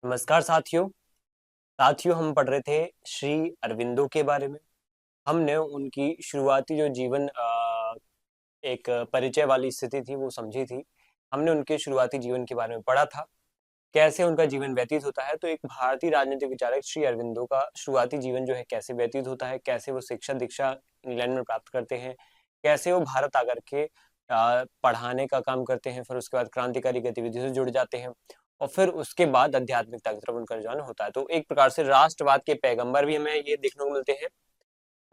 नमस्कार साथियों हम पढ़ रहे थे श्री अरविंदो के बारे में। हमने उनकी शुरुआती जो जीवन एक परिचय वाली स्थिति थी वो समझी थी। हमने उनके शुरुआती जीवन के बारे में पढ़ा था, कैसे उनका जीवन व्यतीत होता है। तो एक भारतीय राजनीतिक विचारक श्री अरविंदो का शुरुआती जीवन जो है कैसे व्यतीत होता है, कैसे वो शिक्षा दीक्षा इंग्लैंड में प्राप्त करते हैं, कैसे वो भारत आकर के पढ़ाने का काम करते हैं, फिर उसके बाद क्रांतिकारी गतिविधियों से जुड़ जाते हैं और फिर उसके बाद आध्यात्मिकता की तरफ उनका रुझान होता है। तो एक प्रकार से राष्ट्रवाद के पैगंबर भी हमें ये देखने को मिलते हैं,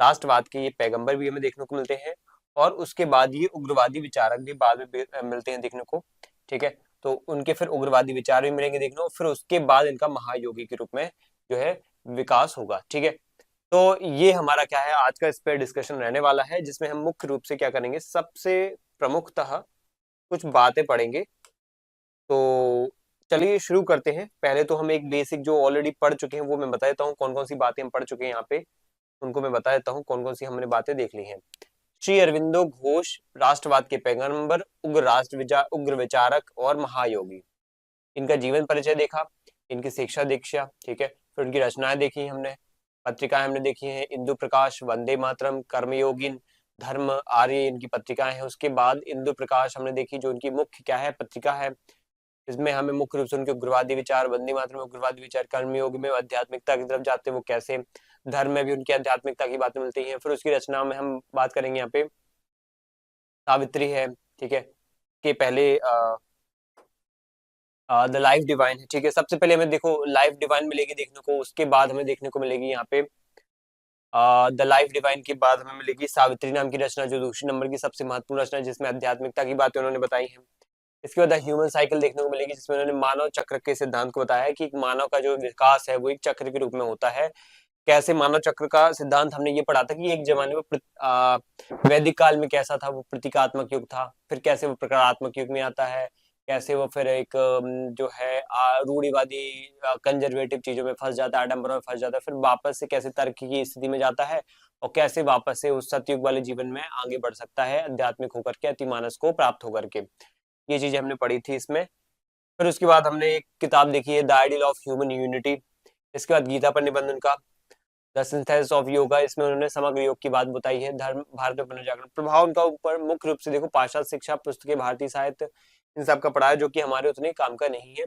राष्ट्रवाद के ये पैगंबर भी हमें देखने को मिलते हैं और उसके बाद ये उग्रवादी विचारक भी बाद में मिलते हैं देखने को। ठीक है, तो उनके फिर उग्रवादी विचार भी मिलेंगे देखने को, फिर उसके बाद इनका महायोगी के रूप में जो है विकास होगा। ठीक है, तो ये हमारा क्या है आज का इस पे डिस्कशन रहने वाला है, जिसमें हम मुख्य रूप से क्या करेंगे, सबसे प्रमुखतः कुछ बातें पढ़ेंगे। तो चलिए शुरू करते हैं। पहले तो हम एक बेसिक जो ऑलरेडी पढ़ चुके हैं वो मैं बता देता हूँ, कौन कौन सी बातें हम पढ़ चुके हैं यहाँ पे उनको मैं बता देता हूँ, कौन कौन सी हमने बातें देख ली हैं। श्री अरविंदो घोष राष्ट्रवाद के पैगंबर, उग्र विचारक और महायोगी। इनका जीवन परिचय देखा, इनकी शिक्षा दीक्षा, ठीक है, फिर उनकी रचनाएं देखी हमने, पत्रिकाएं हमने देखी हैं, इंदु प्रकाश, वंदे मातरम, कर्मयोगिन, धर्म आर्य इनकी पत्रिकाएं हैं। उसके बाद इंदु प्रकाश हमने देखी जो उनकी मुख्य क्या है पत्रिका है। इसमें हमें मुख्य रूप से उनके उग्रवादी विचार, वंदे मातरम उग्रवादी विचार, कर्मयोग में आध्यात्मिकता की तरफ जाते हैं वो कैसे, धर्म में भी उनकी आध्यात्मिकता की बातें मिलती हैं। फिर उसकी रचना में हम बात करेंगे यहाँ पे सावित्री है, ठीक है, के पहले द लाइफ डिवाइन है। ठीक है, सबसे पहले हमें देखो लाइफ डिवाइन मिलेगी देखने को, उसके बाद हमें देखने को मिलेगी यहाँ पे द लाइफ डिवाइन के बाद हमें मिलेगी सावित्री नाम की रचना, जो दूसरी नंबर की सबसे महत्वपूर्ण रचना है, जिसमें आध्यात्मिकता की बातें उन्होंने बताई हैं। इसके बाद ह्यूमन साइकिल देखने को मिलेगी, जिसमें उन्होंने मानव चक्र के सिद्धांत को बताया है कि मानव का जो विकास है वो एक चक्र के रूप में होता है। कैसे मानव चक्र का सिद्धांत हमने ये पढ़ा था कि एक जमाने में वैदिक काल में कैसा था, वो प्रतीकात्मक युग था, फिर कैसे वो प्रकारात्मक युग में आता है, कैसे वो फिर एक जो है रूढ़िवादी कंजर्वेटिव चीजों में फंस जाता है, आडंबरों में फंस जाता है, फिर वापस से कैसे तर्क की स्थिति में जाता है और कैसे वापस से उस सतयुग वाले जीवन में आगे बढ़ सकता है आध्यात्मिक होकर के, अतिमानस को प्राप्त होकर के। ये चीजें हमने पढ़ी थी इसमें। फिर उसके बाद हमने एक किताब देखी है the ideal of human unity. इसके बाद गीता पर निबंध उनका द सिंथेसिस ऑफ योगा, इसमें उन्होंने समग्र योग की बात बताई है। धर्म भारत में पुनर्जागरण, प्रभाव उनका ऊपर मुख्य रूप से देखो पाश्चात्य शिक्षा, पुस्तकें, भारतीय साहित्य, इन सब का पढ़ा है जो कि हमारे उतने काम का नहीं है।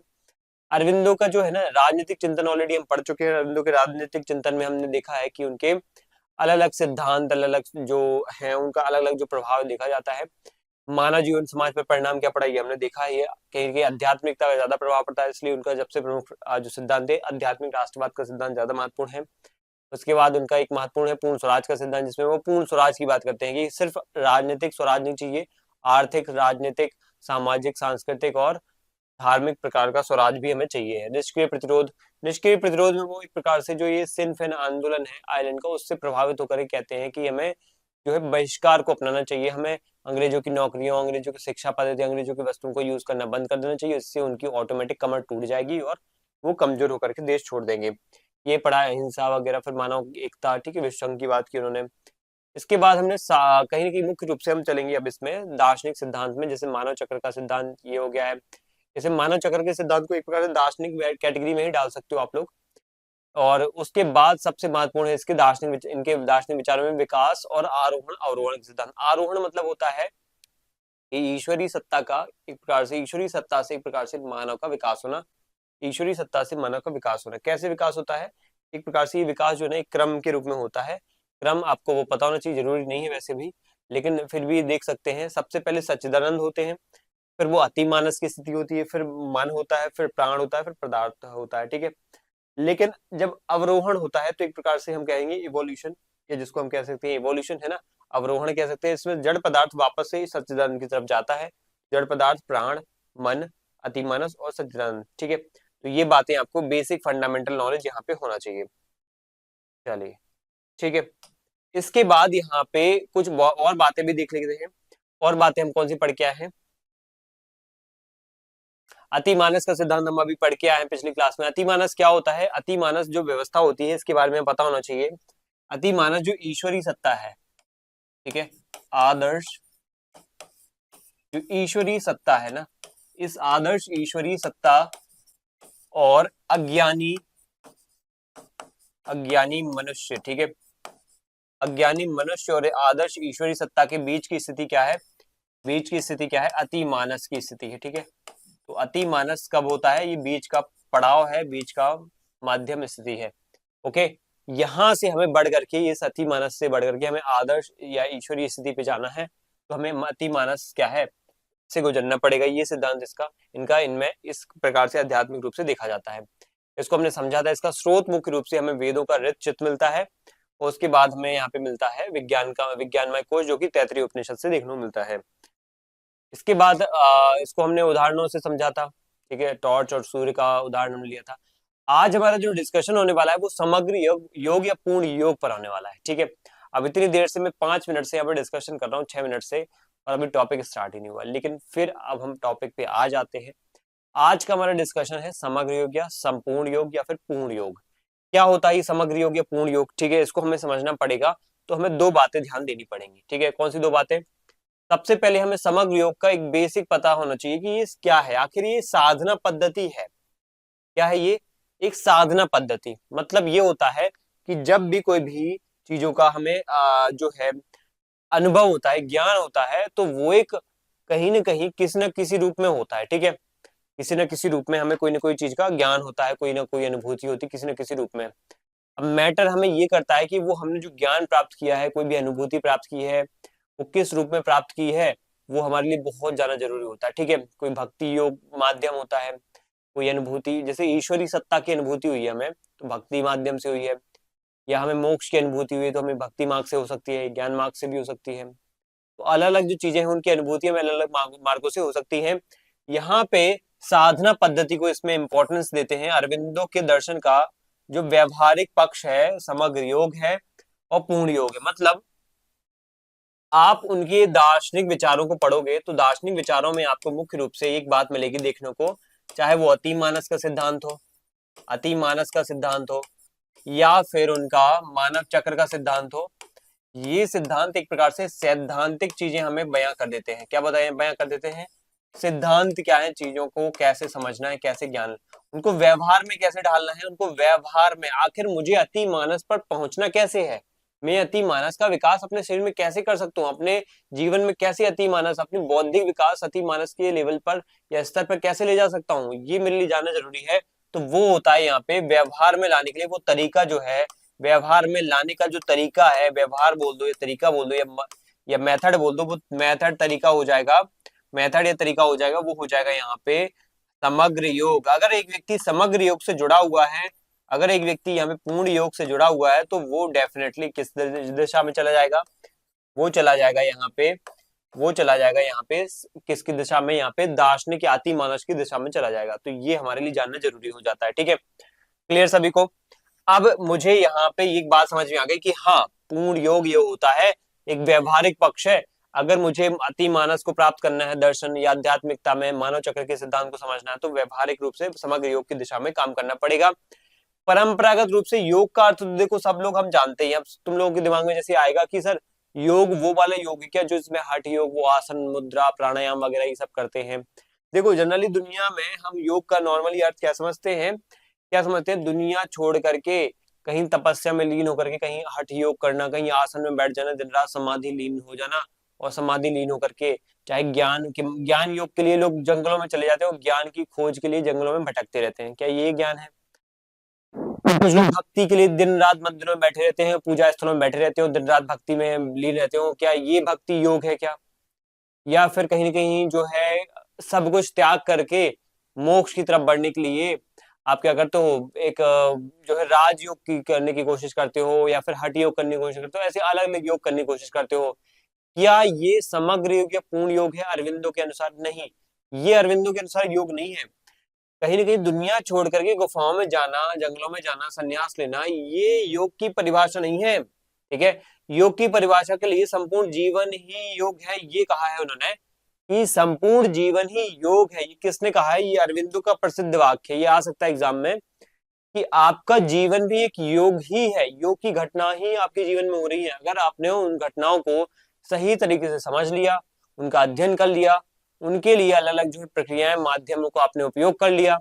अरविंदो का जो है ना राजनीतिक चिंतन ऑलरेडी हम पढ़ चुके हैं। अरविंदो के राजनीतिक चिंतन में हमने देखा है कि उनके अलग अलग सिद्धांत, अलग अलग जो है उनका अलग अलग जो प्रभाव देखा जाता है। मानव जीवन समाज पर परिणाम क्या पड़ा ये हमने देखा है। कहीं कहीं आध्यात्मिकता का ज्यादा प्रभाव पड़ता है, इसलिए उनका सबसे प्रमुख जो सिद्धांत है आध्यात्मिक राष्ट्रवाद का सिद्धांत ज्यादा महत्वपूर्ण है। उसके बाद उनका एक महत्वपूर्ण है पूर्ण स्वराज का सिद्धांत, जिसमें वो पूर्ण स्वराज की बात करते हैं कि सिर्फ राजनीतिक स्वराज नहीं चाहिए, आर्थिक, राजनीतिक, सामाजिक, सांस्कृतिक और धार्मिक प्रकार का स्वराज भी हमें चाहिए। निष्क्रिय प्रतिरोध, निष्क्रिय प्रतिरोध में वो एक प्रकार से जो ये सिन फेन आंदोलन है आयरलैंड का, उससे प्रभावित होकर कहते हैं कि हमें जो है बहिष्कार को अपनाना चाहिए, हमें अंग्रेजों की नौकरियों, अंग्रेजों की शिक्षा पद्धति, अंग्रेजों की वस्तुओं को यूज करना बंद कर देना चाहिए। इससे उनकी ऑटोमेटिक कमर टूट जाएगी और वो कमजोर होकर के देश छोड़ देंगे। ये पढ़ा है अहिंसा वगैरह, फिर मानव एकता, ठीक है, विश्व संघ की बात की उन्होंने। इसके बाद हमने कहीं ना कहीं मुख्य रूप से हम चलेंगे अब इसमें दार्शनिक सिद्धांत में, जैसे मानव चक्र का सिद्धांत ये हो गया है। जैसे मानव चक्र के सिद्धांत को एक प्रकार से दार्शनिक कैटेगरी में ही डाल सकते हो आप लोग। और उसके बाद सबसे महत्वपूर्ण है इसके इनके दार्शनिक विचारों में विकास और आरोहण अवरोहण सिद्धांत। आरोहण मतलब होता है कि ईश्वरीय सत्ता का एक प्रकार से, ईश्वरीय सत्ता से एक प्रकार से मानव का विकास होना, ईश्वरीय सत्ता से मानव का विकास होना। कैसे विकास होता है, एक प्रकार से ये विकास जो है ना एक क्रम के रूप में होता है। क्रम आपको वो पता होना चाहिए, जरूरी नहीं है वैसे भी, लेकिन फिर भी देख सकते हैं। सबसे पहले सच्चिदानंद होते हैं, फिर वो अतिमानस की स्थिति होती है, फिर मन होता है, फिर प्राण होता है, फिर पदार्थ होता है, ठीक है। लेकिन जब अवरोहण होता है तो एक प्रकार से हम कहेंगे इवोल्यूशन, या जिसको हम कह सकते हैं इवोल्यूशन है ना, अवरोहण कह सकते हैं। इसमें जड़ पदार्थ वापस से सच्चिदानंद की तरफ जाता है। जड़ पदार्थ, प्राण, मन, अतिमानस और सच्चिदानंद, ठीक है। तो ये बातें आपको बेसिक फंडामेंटल नॉलेज यहाँ पे होना चाहिए। चलिए, ठीक है। इसके बाद यहाँ पे कुछ और बातें भी देख लेते हैं। और बातें हम कौन सी पढ़ के आए हैं, अतिमानस का सिद्धांत हम अभी पढ़ के आए हैं पिछली क्लास में। अतिमानस क्या होता है, अतिमानस जो व्यवस्था होती है इसके बारे में पता होना चाहिए। अतिमानस जो ईश्वरी सत्ता है, ठीक है, आदर्श जो ईश्वरी सत्ता है ना, इस आदर्श ईश्वरी सत्ता और अज्ञानी अज्ञानी मनुष्य। ठीक है, अज्ञानी मनुष्य और आदर्श ईश्वरीय सत्ता के बीच की स्थिति क्या है? बीच की स्थिति क्या है? अति मानस की स्थिति है। ठीक है, तो अति मानस कब होता है? ये बीच का पड़ाव है, बीच का माध्यम स्थिति है। ओके, यहां से हमें बढ़ करके, ये अति मानस से बढ़ करके हमें आदर्श या ईश्वरीय स्थिति पे जाना है, तो हमें अति मानस क्या है से गुजरना पड़ेगा। ये सिद्धांत इसका इनका इनमें इस प्रकार से आध्यात्मिक रूप से देखा जाता है। इसको हमने समझा था। इसका स्रोत मुख्य रूप से हमें वेदों का ऋत चित मिलता है, और उसके बाद हमें यहाँ पे मिलता है विज्ञानमय कोश, जो कि तैत्तिरीय उपनिषद से देखने को मिलता है। इसके बाद इसको हमने उदाहरणों से समझा था। ठीक है, टॉर्च और सूर्य का उदाहरण हमने लिया था। आज हमारा जो डिस्कशन होने वाला है वो समग्र योग या पूर्ण योग पर होने वाला है। ठीक है, अब इतनी देर से मैं 5 मिनट से यहाँ पर डिस्कशन कर रहा हूँ, 6 मिनट से, और अभी टॉपिक स्टार्ट ही नहीं हुआ। लेकिन फिर अब हम टॉपिक पे आ जाते हैं। आज का हमारा डिस्कशन है समग्र योग या संपूर्ण योग या फिर पूर्ण योग। क्या होता है ये समग्र योग या पूर्ण योग? ठीक है, इसको हमें समझना पड़ेगा, तो हमें 2 बातें ध्यान देनी पड़ेंगी। ठीक है, कौन सी 2 बातें? सबसे पहले हमें समग्र योग का एक बेसिक पता होना चाहिए कि ये क्या है, आखिर ये साधना पद्धति है। क्या है ये? एक साधना पद्धति। मतलब ये होता है कि जब भी कोई भी चीजों का हमें जो है अनुभव होता है, ज्ञान होता है, तो वो एक कहीं ना कहीं किसी न किसी रूप में होता है। ठीक है, किसी न किसी रूप में हमें कोई ना कोई चीज का ज्ञान होता है, कोई ना कोई अनुभूति होती है किसी न किसी रूप में। अब मैटर हमें ये करता है कि वो हमने जो ज्ञान प्राप्त किया है, कोई भी अनुभूति प्राप्त की है, वो किस रूप में प्राप्त की है, वो हमारे लिए बहुत ज्यादा जरूरी होता है। ठीक है, कोई भक्ति योग माध्यम होता है, कोई अनुभूति, जैसे ईश्वरी सत्ता की अनुभूति हुई है हमें, तो भक्ति माध्यम से हुई है, या हमें मोक्ष की अनुभूति हुई है, तो हमें भक्ति मार्ग से हो सकती है, ज्ञान मार्ग से भी हो सकती है। तो अलग अलग जो चीजें हैं उनकी अनुभूति हमें अलग अलग मार्गों से हो सकती है। यहाँ पे साधना पद्धति को इसमें इंपॉर्टेंस देते हैं। अरविंदो के दर्शन का जो व्यवहारिक पक्ष है समग्र योग है और पूर्ण योग है। मतलब आप उनके दार्शनिक विचारों को पढ़ोगे तो दार्शनिक विचारों में आपको मुख्य रूप से एक बात मिलेगी देखने को, चाहे वो अति मानस का सिद्धांत हो, अति मानस का सिद्धांत हो, या फिर उनका मानव चक्र का सिद्धांत हो। ये सिद्धांत एक प्रकार से सैद्धांतिक चीजें हमें बयां कर देते हैं। क्या बताएं? बयां कर देते हैं सिद्धांत क्या है, चीजों को कैसे समझना है, कैसे ज्ञान, उनको व्यवहार में कैसे ढालना है, उनको व्यवहार में आखिर मुझे अति मानस पर पहुंचना कैसे है, मैं अति मानस का विकास अपने शरीर में कैसे कर सकता हूँ, अपने जीवन में कैसे अति मानस, अपनी बौद्धिक विकास अति मानस के लेवल पर या स्तर पर कैसे ले जा सकता हूँ, ये मेरे लिए जानना जरूरी है। तो वो होता है यहाँ पे व्यवहार में लाने के लिए वो तरीका जो है, व्यवहार में लाने का जो तरीका है, व्यवहार बोल दो या तरीका बोल दो या मेथड बोल दो, वो मेथड तरीका हो जाएगा, मेथड या तरीका हो जाएगा, वो हो जाएगा यहाँ पे समग्र योग। अगर एक व्यक्ति समग्र योग से जुड़ा हुआ है, अगर एक व्यक्ति यहाँ पे पूर्ण योग से जुड़ा हुआ है, तो वो डेफिनेटली किस दिशा में चला जाएगा? वो चला जाएगा यहाँ पे, वो चला जाएगा यहाँ पे किसकी दिशा में? यहाँ पे दार्शनिक या अति मानस की दिशा में चला जाएगा। तो ये हमारे लिए जानना जरूरी हो जाता है। ठीक है, क्लियर सभी को? अब मुझे यहाँ पे एक बात समझ में आ गई कि हाँ, पूर्ण योग ये होता है एक व्यवहारिक पक्ष है। अगर मुझे अति मानस को प्राप्त करना है दर्शन या आध्यात्मिकता में, मानव चक्र के सिद्धांत को समझना है, तो व्यवहारिक रूप से समग्र योग की दिशा में काम करना पड़ेगा। परंपरागत रूप से योग का अर्थ तो देखो सब लोग हम जानते हैं। अब तुम लोगों के दिमाग में जैसे आएगा कि सर योग वो वाला योग है क्या जो इसमें हठ योग, वो आसन मुद्रा प्राणायाम वगैरह ये सब करते हैं? देखो जनरली दुनिया में हम योग का नॉर्मली अर्थ क्या समझते हैं? क्या समझते हैं? दुनिया छोड़ करके कहीं तपस्या में लीन होकर के कहीं हठ योग करना, कहीं आसन में बैठ जाना, दिन रात समाधि लीन हो जाना, और समाधि लीन होकर के चाहे ज्ञान योग के लिए लोग जंगलों में चले जाते हैं और ज्ञान की खोज के लिए जंगलों में भटकते रहते हैं। क्या ये ज्ञान है? कुछ लोग भक्ति के लिए दिन रात मंदिरों में बैठे रहते हैं, पूजा स्थलों में बैठे रहते हो, दिन रात भक्ति में लीन रहते हो, क्या ये भक्ति योग है क्या? या फिर कहीं ना कहीं जो है सब कुछ त्याग करके मोक्ष की तरफ बढ़ने के लिए आप क्या करते हो? एक जो है राजयोग की करने की कोशिश करते हो, या फिर हठ योग करने की कोशिश करते हो, ऐसे अलग अलग योग करने की कोशिश करते हो। क्या ये समग्र योग या पूर्ण योग है अरविंदो के अनुसार? नहीं, ये अरविंदो के अनुसार योग नहीं है। कहीं ना कहीं दुनिया छोड़ करके गुफाओं में जाना, जंगलों में जाना, संन्यास लेना, ये योग की परिभाषा नहीं है। ठीक है, योग की परिभाषा के लिए संपूर्ण जीवन ही योग है, ये कहा है उन्होंने कि संपूर्ण जीवन ही योग है। ये किसने कहा है? ये अरविंदो का प्रसिद्ध वाक्य है, ये आ सकता है एग्जाम में कि आपका जीवन भी एक योग ही है, योग की घटना ही आपके जीवन में हो रही है। अगर आपने उन घटनाओं को सही तरीके से समझ लिया, उनका अध्ययन कर लिया, उनके लिए अलग अलग जो प्रक्रियाएं माध्यमों को आपने उपयोग कर लिया,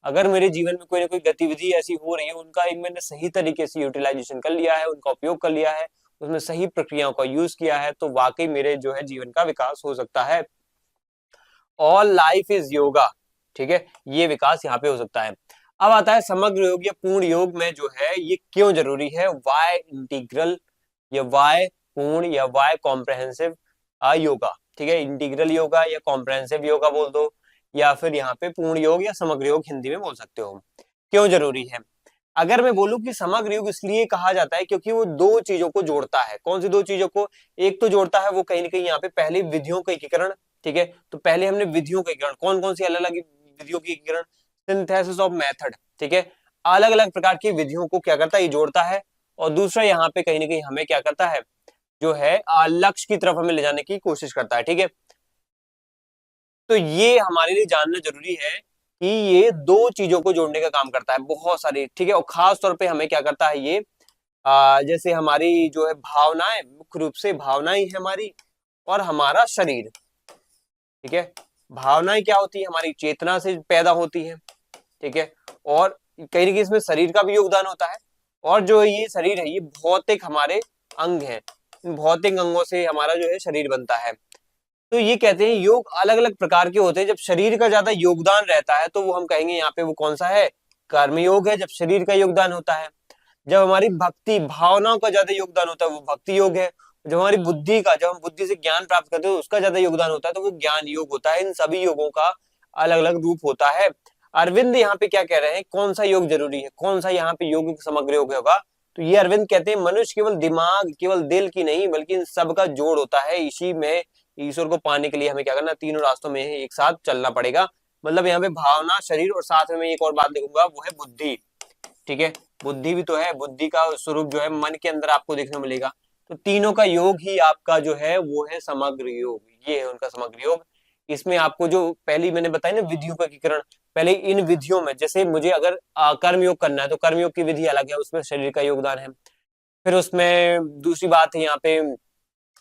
अगर मेरे जीवन में कोई ना कोई गतिविधि ऐसी हो रही है, उनका एक मैंने सही तरीके से यूटिलाइजेशन कर लिया है, उनका उपयोग कर लिया है, उसमें सही प्रक्रियाओं का यूज किया है, तो वाकई मेरे जो है जीवन का विकास हो सकता है। ऑल लाइफ इज योगा, ठीक है, ये विकास यहाँ पे हो सकता है। अब आता है समग्र योग या पूर्ण योग में जो है ये क्यों जरूरी है, वाई इंटीग्रल या वाई पूर्ण या वाई कॉम्प्रहेंसिव योगा, ठीक है, इंटीग्रल योगा या कॉम्प्रहेंसिव योगा बोल दो, या फिर यहाँ पे पूर्ण योग या समग्र योग हिंदी में बोल सकते हो। क्यों जरूरी है? अगर मैं बोलूं कि समग्र योग इसलिए कहा जाता है क्योंकि वो दो चीजों को जोड़ता है। कौन सी दो चीजों को? एक तो जोड़ता है वो कहीं ना कहीं यहाँ पे पहले विधियों का एकीकरण, ठीक है, तो पहले हमने विधियों का एकीकरण, कौन कौन सी अलग अलग विधियों की एकीकरण, सिंथेसिस ऑफ मेथड, ठीक है, अलग अलग प्रकार की विधियों को क्या करता है, ये जोड़ता है। और दूसरा यहाँ पे कहीं ना कहीं हमें क्या करता है, जो है लक्ष्य की तरफ हमें ले जाने की कोशिश करता है, ठीक है। तो ये हमारे लिए जानना जरूरी है कि ये दो चीजों को जोड़ने का काम करता है बहुत सारी, ठीक है, और खास तौर पे हमें क्या करता है ये, जैसे हमारी जो है भावनाएं, मुख्य रूप से भावनाएं है हमारी, और हमारा शरीर, ठीक है, भावनाएं क्या होती है, हमारी चेतना से पैदा होती है, ठीक है, और कहीं ना कहीं इसमें शरीर का भी योगदान होता है। और जो ये शरीर है ये भौतिक हमारे अंग है, इन भौतिक अंगों से हमारा जो है शरीर बनता है। तो ये कहते हैं योग अलग अलग प्रकार के होते हैं। जब शरीर का ज्यादा योगदान रहता है तो वो हम कहेंगे यहाँ पे वो कौन सा है, कर्म योग है, जब शरीर का योगदान होता है। जब हमारी भक्ति भावनाओं का ज्यादा योगदान होता है वो भक्ति योग है। जब हमारी बुद्धि का, जब हम बुद्धि से ज्ञान प्राप्त करते हैं उसका ज्यादा योगदान होता है तो वो ज्ञान योग होता है। इन सभी योगों का अलग अलग रूप होता है। अरविंद यहाँ पे क्या कह रहे हैं, कौन सा योग जरूरी है, कौन सा यहाँ पे योग समग्र योग होगा, तो ये अरविंद कहते हैं मनुष्य केवल दिमाग, केवल दिल की नहीं बल्कि इन सब का जोड़ होता है। इसी में ईश्वर को पाने के लिए हमें क्या करना, तीनों रास्तों में एक साथ चलना पड़ेगा। मतलब यहाँ पे भावना, शरीर और साथ में मैं एक और बात लिखूंगा वो है बुद्धि, ठीक है, बुद्धि भी तो है, बुद्धि का स्वरूप जो है मन के अंदर आपको देखने मिलेगा। तो तीनों का योग ही आपका जो है वो है समग्र योग, ये है उनका समग्र योग। इसमें आपको जो पहली मैंने बताई ना विधियों का एकीकरण, पहले इन विधियों में जैसे मुझे अगर कर्म योग करना है तो कर्म योग की विधि अलग है, उसमें शरीर का योगदान है। फिर उसमें दूसरी बात है यहाँ पे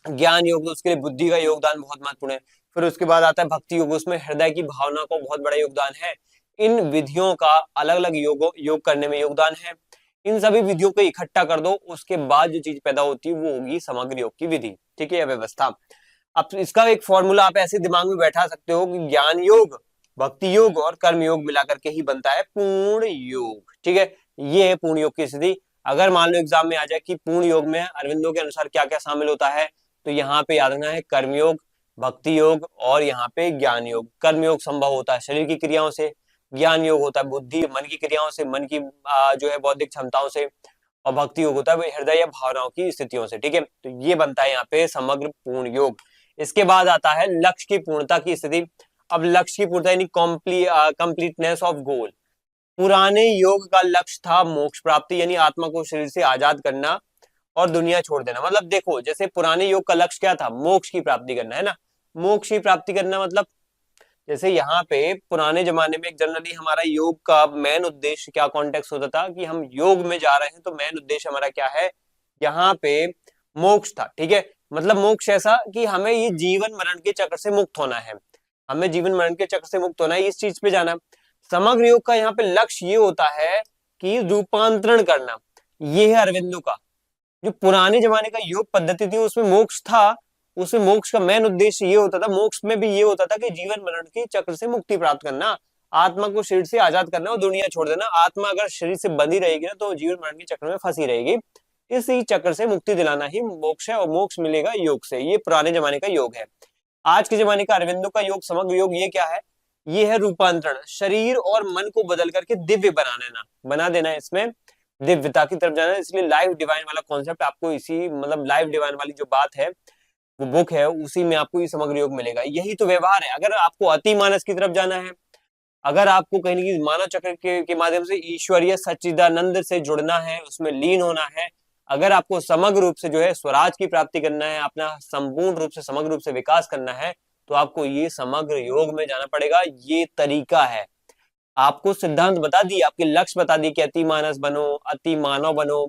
ज्ञान योग, तो उसके लिए बुद्धि का योगदान बहुत महत्वपूर्ण है। फिर उसके बाद आता है भक्ति योग, उसमें हृदय की भावना को बहुत बड़ा योगदान है। इन विधियों का अलग अलग योग करने में योगदान है। इन सभी विधियों को इकट्ठा कर दो, उसके बाद जो चीज पैदा होती है वो होगी समग्र योग की विधि, ठीक है, व्यवस्था। अब इसका एक फॉर्मूला आप ऐसे दिमाग में बैठा सकते हो कि ज्ञान योग, भक्ति योग और कर्म योग मिलाकर के ही बनता है पूर्ण योग, ठीक है, ये है पूर्ण योग की स्थिति। अगर मान लो एग्जाम में आ जाए कि पूर्ण योग में अरविंदो के अनुसार क्या क्या शामिल होता है, तो यहाँ पे याद रखना है कर्मयोग, भक्ति योग और यहाँ पे ज्ञान योग। कर्म योग संभव होता है शरीर की क्रियाओं से, ज्ञान योग होता है बुद्धि मन की क्रियाओं से, मन की जो है बौद्धिक क्षमताओं से, और भक्ति योग होता है हृदय या भावनाओं की स्थितियों से, ठीक है। तो ये बनता है यहाँ पे समग्र पूर्ण योग। इसके बाद आता है लक्ष्य की पूर्णता की स्थिति। अब लक्ष्य की पूर्णता यानी कंप्लीटनेस ऑफ गोल। पुराने योग का लक्ष्य था मोक्ष प्राप्ति, यानी आत्मा को शरीर से आजाद करना और दुनिया छोड़ देना। मतलब देखो जैसे पुराने योग का लक्ष्य क्या था, मोक्ष की प्राप्ति करना, है ना, मोक्ष की प्राप्ति करना। मतलब जैसे यहाँ पे पुराने जमाने में जनरली हमारा योग का मेन उद्देश्य क्या कॉन्टेक्स्ट होता था कि हम योग में जा रहे हैं तो मेन उद्देश्य हमारा क्या है, यहाँ पे मोक्ष था, ठीक है। मतलब मोक्ष ऐसा कि हमें ये जीवन मरण के चक्र से मुक्त होना है, हमें जीवन मरण के चक्र से मुक्त होना है, इस चीज पे जाना। समग्र योग का यहाँ पे लक्ष्य ये होता है कि रूपांतरण करना। ये है अरविंदो का। जो पुराने जमाने का योग पद्धति थी उसमें मोक्ष था, उसमें मोक्ष का मेन उद्देश्य ये होता था, मोक्ष में भी ये होता था कि जीवन मरण के चक्र से मुक्ति प्राप्त करना, आत्मा को शरीर से आजाद करना और दुनिया छोड़ देना। आत्मा अगर शरीर से बंधी रहेगी ना तो जीवन मरण के चक्र में फंसी रहेगी, इसी चक्र से मुक्ति दिलाना ही मोक्ष है, और मोक्ष मिलेगा योग से। ये पुराने जमाने का योग है। आज के जमाने का अरविंदो का योग, समग्र योग, ये क्या है, ये है रूपांतरण, शरीर और मन को बदल करके दिव्य बना देना, इसमें दिव्यता की तरफ जाना। इसलिए लाइफ डिवाइन वाला कॉन्सेप्ट आपको इसी, मतलब लाइफ डिवाइन वाली जो बात है वो बुक है उसी में आपको ये समग्र योग मिलेगा। यही तो व्यवहार है। अगर आपको अति मानस की तरफ जाना है, अगर आपको कहीं ना कहीं मानव चक्र के माध्यम से ईश्वरीय सच्चिदानंद से जुड़ना है, उसमें लीन होना है, अगर आपको समग्र रूप से जो है स्वराज की प्राप्ति करना है, अपना संपूर्ण रूप से समग्र रूप से विकास करना है, तो आपको ये समग्र योग में जाना पड़ेगा। ये तरीका है। आपको सिद्धांत बता दिए, आपके लक्ष्य बता दिए कि अति मानस बनो, अति मानव बनो,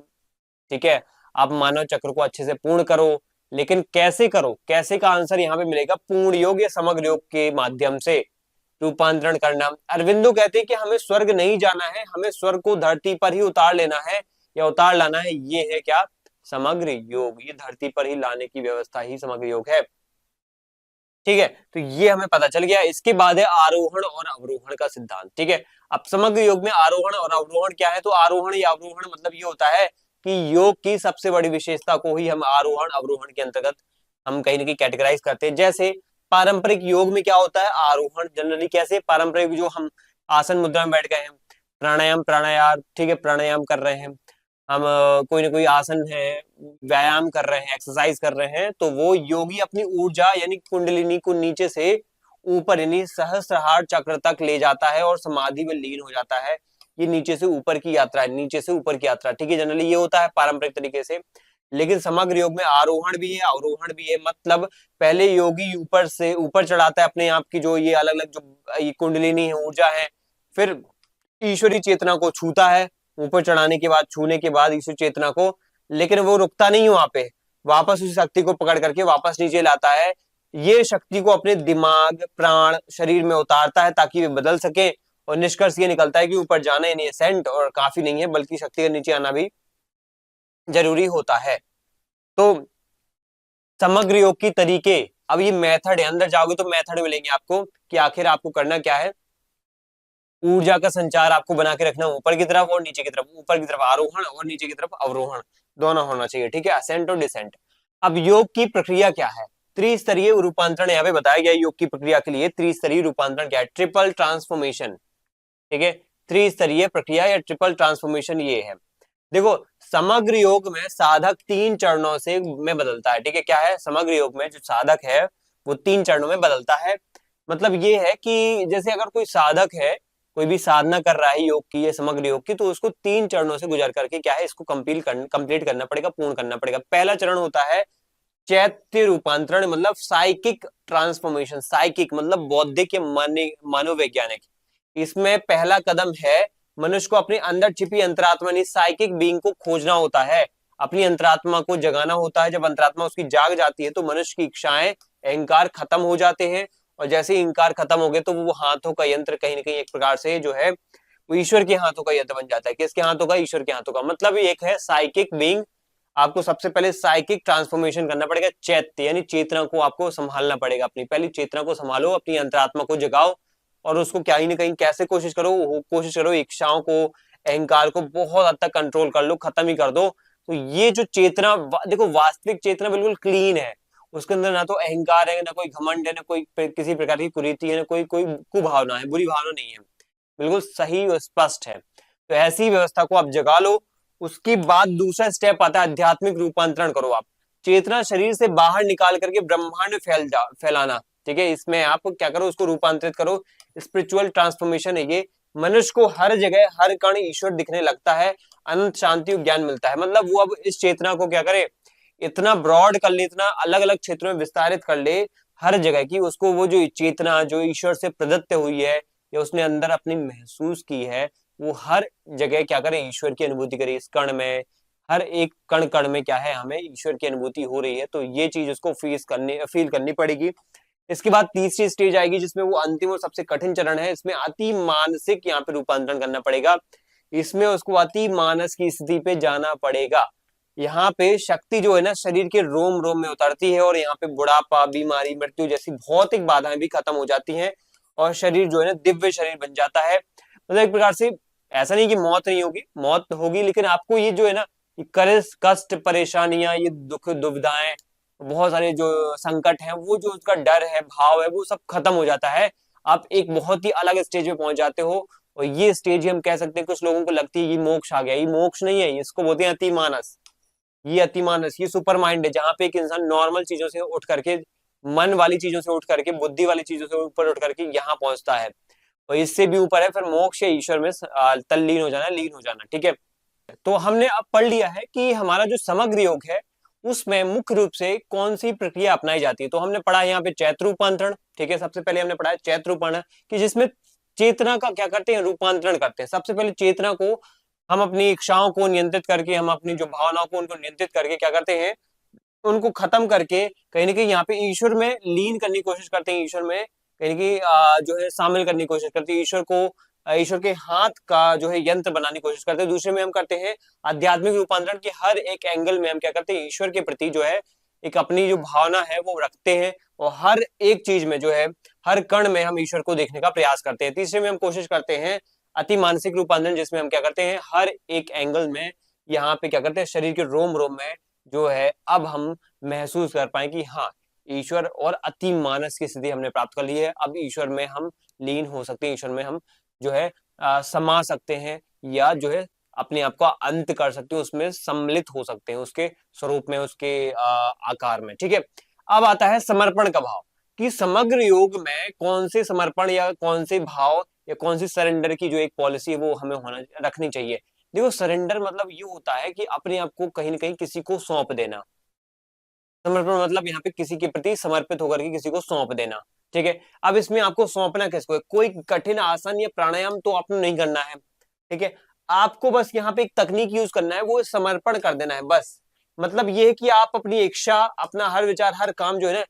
ठीक है, आप मानव चक्र को अच्छे से पूर्ण करो। लेकिन कैसे करो, कैसे का आंसर यहाँ पे मिलेगा पूर्ण योग या समग्र योग के माध्यम से। रूपांतरण करना। अरविंदो कहते हैं कि हमें स्वर्ग नहीं जाना है, हमें स्वर्ग को धरती पर ही उतार लेना है या उतार लाना है। ये है क्या? समग्र योग। ये धरती पर ही लाने की व्यवस्था ही समग्र योग है। ठीक है, तो ये हमें पता चल गया। इसके बाद है आरोहण और अवरोहण का सिद्धांत। ठीक है, अब समग्र योग में आरोहण और अवरोहण क्या है? तो आरोहण या अवरोहण मतलब ये होता है कि योग की सबसे बड़ी विशेषता को ही हम आरोहण अवरोहण के अंतर्गत हम कहीं ना कहीं कैटेगराइज करते हैं। जैसे पारंपरिक योग में क्या होता है? आरोहण जनरली कैसे पारंपरिक जो हम आसन मुद्रा में बैठ गए हैं, प्राणायाम प्राणायाम, ठीक है, प्राणायाम कर रहे हैं हम, कोई ना कोई आसन है, व्यायाम कर रहे हैं, एक्सरसाइज कर रहे हैं, तो वो योगी अपनी ऊर्जा यानी कुंडलिनी को नीचे से ऊपर यानी सहस्त्रहार चक्र तक ले जाता है और समाधि में लीन हो जाता है। ये नीचे से ऊपर की यात्रा है, नीचे से ऊपर की यात्रा। ठीक है, जनरली ये होता है पारंपरिक तरीके से। लेकिन समग्र योग में आरोहण भी है अवरोहण भी है। मतलब पहले योगी ऊपर से ऊपर चढ़ाता है अपने आप की जो ये अलग अलग जो ये कुंडलिनी है, ऊर्जा है, फिर ईश्वरी चेतना को छूता है ऊपर चढ़ाने के बाद, छूने के बाद ईश्वर चेतना को। लेकिन वो रुकता नहीं है वहां पे, वापस उस शक्ति को पकड़ करके वापस नीचे लाता है। ये शक्ति को अपने दिमाग प्राण शरीर में उतारता है ताकि वे बदल सके। और निष्कर्ष ये निकलता है कि ऊपर जाना ही नहीं है, सेंट और काफी नहीं है, बल्कि शक्ति के नीचे आना भी जरूरी होता है। तो समग्र योग की तरीके, अब ये मेथड है, अंदर जाओगे तो मेथड मिलेंगे आपको कि आखिर आपको करना क्या है। ऊर्जा का संचार आपको बना के रखना ऊपर की तरफ और नीचे की तरफ, ऊपर की तरफ आरोहण और नीचे की तरफ अवरोहण दोनों होना चाहिए। ठीक है, असेंट और डिसेंट। अब योग की प्रक्रिया क्या है? त्रिस्तरीय रूपांतरण यहाँ पे बताया गया। योग की प्रक्रिया के लिए त्रिस्तरीय रूपांतरण क्या है? Triple transformation. ठीक है, त्रिस्तरीय प्रक्रिया या ट्रिपल ट्रांसफॉर्मेशन ये है। देखो, समग्र योग में साधक 3 चरणों से में बदलता है। ठीक है, क्या है? समग्र योग में जो साधक है वो 3 चरणों में बदलता है। मतलब ये है कि जैसे अगर कोई साधक है, कोई भी साधना कर रहा है योग की या समग्र योग की, तो उसको 3 चरणों से गुजर करके क्या है, इसको कंप्लीट करना पड़ेगा, पूर्ण करना पड़ेगा। पहला चरण होता है चैत्य रूपांतरण, मतलब साइकिक ट्रांसफॉर्मेशन। साइकिक मतलब बौद्धिक या मनोवैज्ञानिक। इसमें पहला कदम है मनुष्य को अपने अंदर छिपी अंतरात्मा यानी साइकिक बीइंग को खोजना होता है, अपनी अंतरात्मा को जगाना होता है। जब अंतरात्मा उसकी जाग जाती है तो मनुष्य की इच्छाएं अहंकार खत्म हो जाते हैं। और जैसे ही अहंकार खत्म हो गए तो वो हाथों का यंत्र कहीं ना कहीं एक प्रकार से जो है वो ईश्वर के हाथों का यंत्र बन जाता है। किसके हाथों का? ईश्वर के हाथों का। मतलब एक है साइकिक बीइंग। आपको सबसे पहले साइकिक ट्रांसफॉर्मेशन करना पड़ेगा। चैत्य यानी चेतना को आपको संभालना पड़ेगा। अपनी पहली चेतना को संभालो, अपनी अंतरात्मा को जगाओ और उसको कहीं ना कहीं कैसे कोशिश करो इच्छाओं को अहंकार को बहुत हद तक कंट्रोल कर लो, खत्म ही कर दो। तो ये जो चेतना देखो वास्तविक चेतना बिल्कुल क्लीन है, उसके अंदर ना तो अहंकार है, ना कोई घमंड है, ना कोई किसी प्रकार की कुरीति है, ना कोई कोई कुभावना है, बुरी भावना नहीं है, बिल्कुल सही और स्पष्ट है। तो ऐसी व्यवस्था को आप जगा लो। उसके बाद दूसरा स्टेप आता है आध्यात्मिक रूपांतरण करो आप। चेतना शरीर से बाहर निकाल करके ब्रह्मांड में फैलाना। ठीक है, इसमें आप क्या करो, उसको रूपांतरित करो। स्पिरिचुअल ट्रांसफॉर्मेशन है ये। मनुष्य को हर जगह हर कण ईश्वर दिखने लगता है, अनंत शांति और ज्ञान मिलता है। मतलब वो अब इस चेतना को क्या करे, इतना ब्रॉड कर ले, इतना अलग अलग क्षेत्रों में विस्तारित कर ले हर जगह की। उसको वो जो चेतना जो ईश्वर से प्रदत्त हुई है या उसने अंदर अपनी महसूस की है, वो हर जगह क्या करे, ईश्वर की अनुभूति करे। इस कण में, हर एक कण कण में क्या है, हमें ईश्वर की अनुभूति हो रही है। तो ये चीज उसको फील करनी पड़ेगी। इसके बाद तीसरी स्टेज आएगी जिसमें वो अंतिम और सबसे कठिन चरण है। इसमें अति मानसिक यहाँ पे रूपांतरण करना पड़ेगा। इसमें उसको अति मानस की स्थिति पे जाना पड़ेगा। यहाँ पे शक्ति जो है ना शरीर के रोम रोम में उतरती है और यहाँ पे बुढ़ापा, बीमारी, मृत्यु जैसी भौतिक बाधाएं भी खत्म हो जाती हैं और शरीर जो है ना दिव्य शरीर बन जाता है। मतलब एक प्रकार से ऐसा नहीं कि मौत नहीं होगी, मौत होगी, लेकिन आपको ये जो है ना कष्ट परेशानियां, ये दुख दुविधाएं, बहुत सारे जो संकट है, वो जो उसका डर है, भाव है, वो सब खत्म हो जाता है। आप एक बहुत ही अलग स्टेज पे पहुंच जाते हो। और ये स्टेज हम कह सकते हैं, कुछ लोगों को लगती है ये मोक्ष आ गया। ये मोक्ष नहीं है, इसको बोलते हैं अतिमानस। ये अतिमानस, ये सुपर माइंड है, जहां पे एक इंसान नॉर्मल चीजों से उठ करके, मन वाली चीजों से उठ करके, बुद्धि वाली चीजों से ऊपर उठ करके यहाँ पहुंचता है। और इससे भी ऊपर है फिर मोक्ष या ईश्वर में तल्लीन हो जाना, लीन हो जाना। ठीक है, तो हमने अब पढ़ लिया है कि हमारा जो समग्र योग है उसमें मुख्य रूप से कौन सी प्रक्रिया अपनाई जाती है। तो हमने पढ़ा यहाँ पे चैत्र रूपांतरण। ठीक है, सबसे पहले हमने पढ़ा है चैत्र रूपांतरण कि जिसमें चेतना का क्या करते हैं, रूपांतरण करते हैं। सबसे पहले चेतना को हम अपनी इच्छाओं को नियंत्रित करके, हम अपनी जो भावनाओं को उनको नियंत्रित करके क्या करते हैं, उनको खत्म करके कहीं ना कहीं यहाँ पे ईश्वर में लीन करने की कोशिश करते हैं। ईश्वर में कहीं कि जो है शामिल करने की कोशिश करते हैं, ईश्वर को ईश्वर के हाथ का जो है यंत्र बनाने की कोशिश करते हैं। दूसरे में हम करते हैं आध्यात्मिक रूपांतरण की, हर एक एंगल में हम क्या करते हैं, ईश्वर के प्रति जो है एक अपनी जो भावना है वो रखते हैं, और हर एक चीज में जो है, हर कण में हम ईश्वर को देखने का प्रयास करते हैं। तीसरे में हम कोशिश करते हैं अति मानसिक रूपांतरण, जिसमें हम क्या करते हैं, हर एक एंगल में यहाँ पे क्या करते हैं, शरीर के रोम रोम में जो है अब हम महसूस कर पाए कि हाँ, ईश्वर और अति मानस की स्थिति हमने प्राप्त कर ली है। अब ईश्वर में हम लीन हो सकते हैं, ईश्वर में हम जो है समा सकते हैं, या जो है अपने आप का अंत कर सकते हैं, उसमें सम्मिलित हो सकते हैं, उसके स्वरूप में, उसके आकार में। ठीक है, अब आता है समर्पण का भाव, कि समग्र योग में कौन से समर्पण या कौन से भाव या कौन सी सरेंडर की जो एक पॉलिसी है वो हमें होना रखनी चाहिए। देखो, सरेंडर मतलब ये होता है कि अपने आप को कहीं ना कहीं किसी को सौंप देना। समर्पण मतलब यहाँ पे किसी के प्रति समर्पित होकर के किसी को सौंप देना। ठीक है, अब इसमें आपको सौंपना किसको है, कोई कठिन आसन या प्राणायाम तो आपने नहीं करना है। ठीक है, आपको बस यहाँ पे एक तकनीक यूज करना है, वो समर्पण कर देना है बस। मतलब ये है कि आप अपनी इच्छा, अपना हर विचार, हर काम जो है ना,